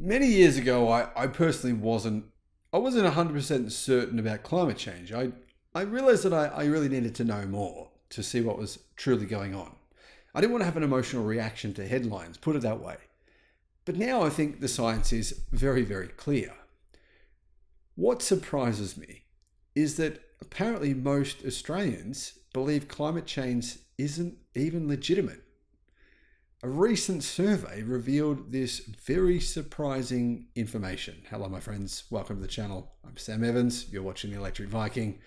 Many years ago, I personally I wasn't 100% certain about climate change. I realized that I really needed to know more to see what was truly going on. I didn't want to have an emotional reaction to headlines, put it that way. But now I think the science is very, very clear. What surprises me is that apparently most Australians believe climate change isn't even legitimate. A recent survey revealed this very surprising information. Hello, my friends. Welcome to the channel. I'm Sam Evans. You're watching the Electric Viking.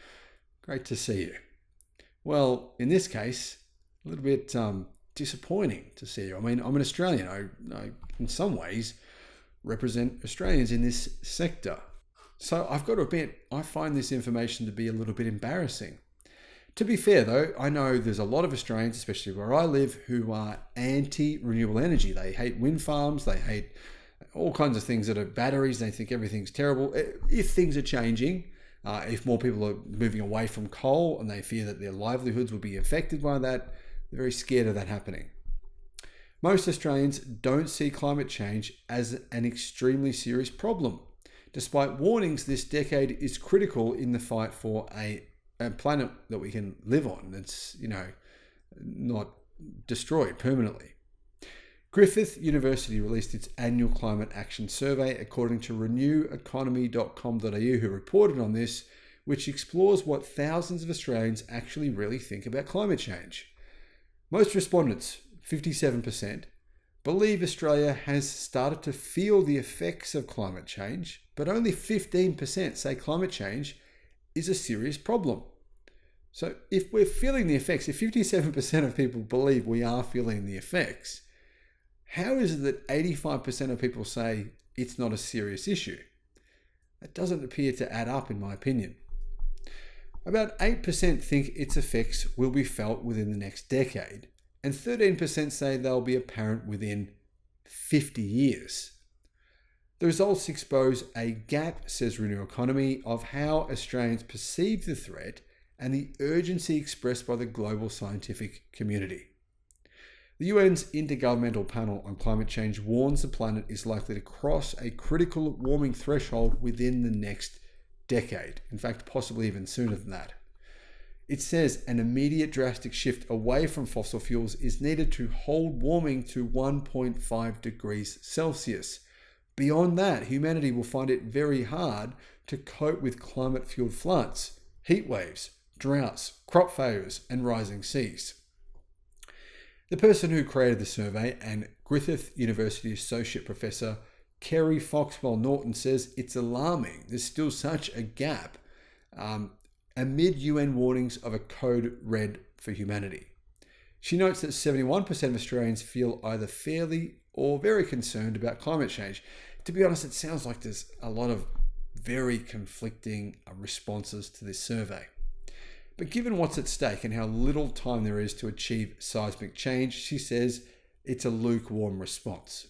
Great to see you. Well, in this case, a little bit disappointing to see you. I mean, I'm an Australian. I in some ways, represent Australians in this sector. So I've got to admit, I find this information to be a little bit embarrassing. To be fair though, I know there's a lot of Australians, especially where I live, who are anti-renewable energy. They hate wind farms, they hate all kinds of things that are batteries, they think everything's terrible. If things are changing, if more people are moving away from coal and they fear that their livelihoods will be affected by that, they're very scared of that happening. Most Australians don't see climate change as an extremely serious problem, despite warnings this decade is critical in the fight for a planet that we can live on that's, not destroyed permanently. Griffith University released its annual climate action survey according to reneweconomy.com.au, who reported on this, which explores what thousands of Australians actually really think about climate change. Most respondents, 57%, believe Australia has started to feel the effects of climate change, but only 15% say climate change is a serious problem. So if we're feeling the effects, if 57% of people believe we are feeling the effects, how is it that 85% of people say it's not a serious issue? That doesn't appear to add up, in my opinion. About 8% think its effects will be felt within the next decade, and 13% say they'll be apparent within 50 years. The results expose a gap, says Renew Economy, of how Australians perceive the threat and the urgency expressed by the global scientific community. The UN's Intergovernmental Panel on Climate Change warns the planet is likely to cross a critical warming threshold within the next decade. In fact, possibly even sooner than that. It says an immediate drastic shift away from fossil fuels is needed to hold warming to 1.5 degrees Celsius. Beyond that, humanity will find it very hard to cope with climate-fueled floods, heat waves, droughts, crop failures, and rising seas. The person who created the survey and Griffith University Associate Professor Kerry Foxwell Norton says it's alarming. There's still such a gap amid UN warnings of a code red for humanity. She notes that 71% of Australians feel either fairly or very concerned about climate change. To be honest, it sounds like there's a lot of very conflicting responses to this survey. But given what's at stake and how little time there is to achieve seismic change, she says it's a lukewarm response.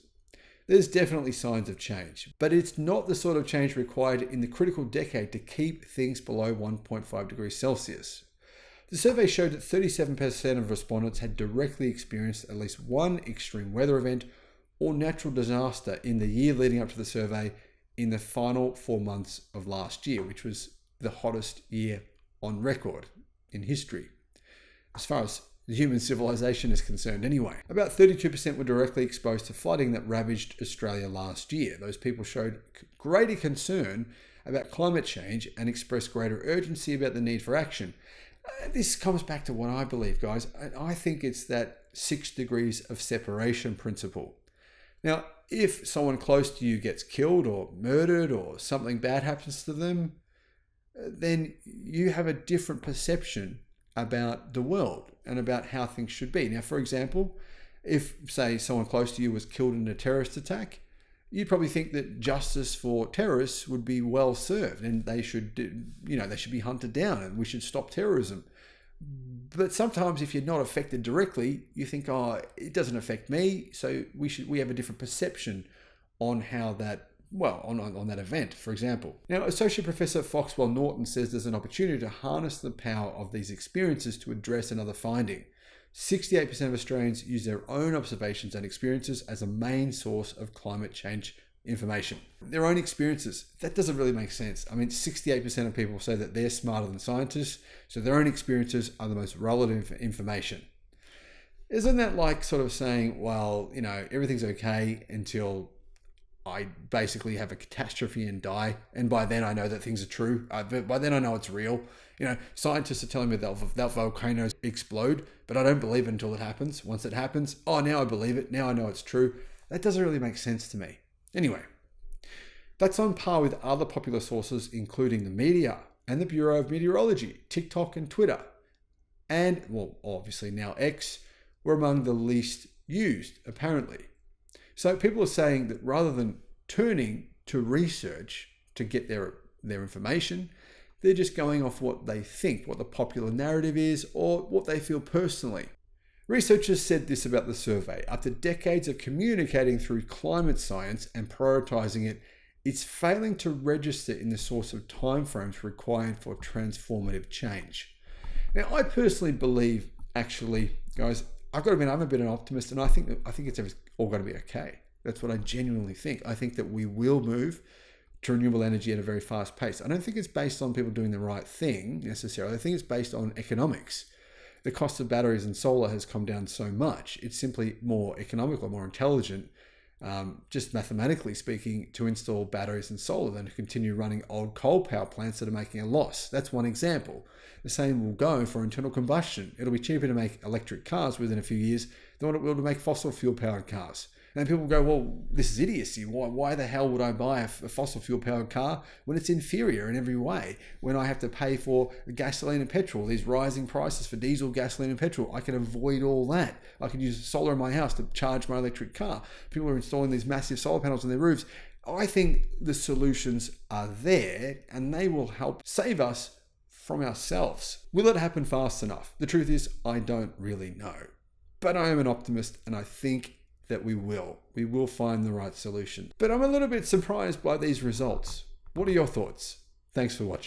There's definitely signs of change, but it's not the sort of change required in the critical decade to keep things below 1.5 degrees Celsius. The survey showed that 37% of respondents had directly experienced at least one extreme weather event or natural disaster in the year leading up to the survey in the final 4 months of last year, which was the hottest year on record in history, as far as the human civilization is concerned anyway. About 32% were directly exposed to flooding that ravaged Australia last year. Those people showed greater concern about climate change and expressed greater urgency about the need for action. This comes back to what I believe, guys. I think it's that 6 degrees of separation principle. Now, if someone close to you gets killed or murdered or something bad happens to them, then you have a different perception about the world and about how things should be. Now, for example, if, say, someone close to you was killed in a terrorist attack, you'd probably think that justice for terrorists would be well served and they should be hunted down and we should stop terrorism. But sometimes if you're not affected directly, you think, oh, it doesn't affect me, so we have a different perception on how that, on that event, for example. Now, Associate Professor Foxwell Norton says there's an opportunity to harness the power of these experiences to address another finding. 68% of Australians use their own observations and experiences as a main source of climate change information. Their own experiences. That doesn't really make sense. I mean, 68% of people say that they're smarter than scientists, so their own experiences are the most relevant information. Isn't that like sort of saying, well, everything's okay until I basically have a catastrophe and die, and by then I know that things are true. By then I know it's real. Scientists are telling me that volcanoes explode, but I don't believe it until it happens. Once it happens, now I believe it. Now I know it's true. That doesn't really make sense to me. Anyway, that's on par with other popular sources, including the media and the Bureau of Meteorology, TikTok and Twitter. And, well, obviously now X were among the least used, apparently. So people are saying that rather than turning to research to get their information, they're just going off what they think, what the popular narrative is, or what they feel personally. Researchers said this about the survey. After decades of communicating through climate science and prioritizing it, it's failing to register in the sorts of timeframes required for transformative change. Now, I personally believe, actually, guys, I've got to admit, I'm a bit of an optimist, and I think it's all going to be okay. That's what I genuinely think. I think that we will move to renewable energy at a very fast pace. I don't think it's based on people doing the right thing necessarily. I think it's based on economics. The cost of batteries and solar has come down so much. It's simply more economical, more intelligent, just mathematically speaking, to install batteries and solar than to continue running old coal power plants that are making a loss. That's one example. The same will go for internal combustion. It'll be cheaper to make electric cars within a few years than what it will to make fossil fuel powered cars. And people go, well, this is idiocy. Why the hell would I buy a fossil fuel powered car when it's inferior in every way? When I have to pay for gasoline and petrol, these rising prices for diesel, gasoline and petrol, I can avoid all that. I can use solar in my house to charge my electric car. People are installing these massive solar panels on their roofs. I think the solutions are there and they will help save us from ourselves. Will it happen fast enough? The truth is, I don't really know. But I am an optimist and I think that we will find the right solution. But I'm a little bit surprised by these results. What are your thoughts? Thanks for watching.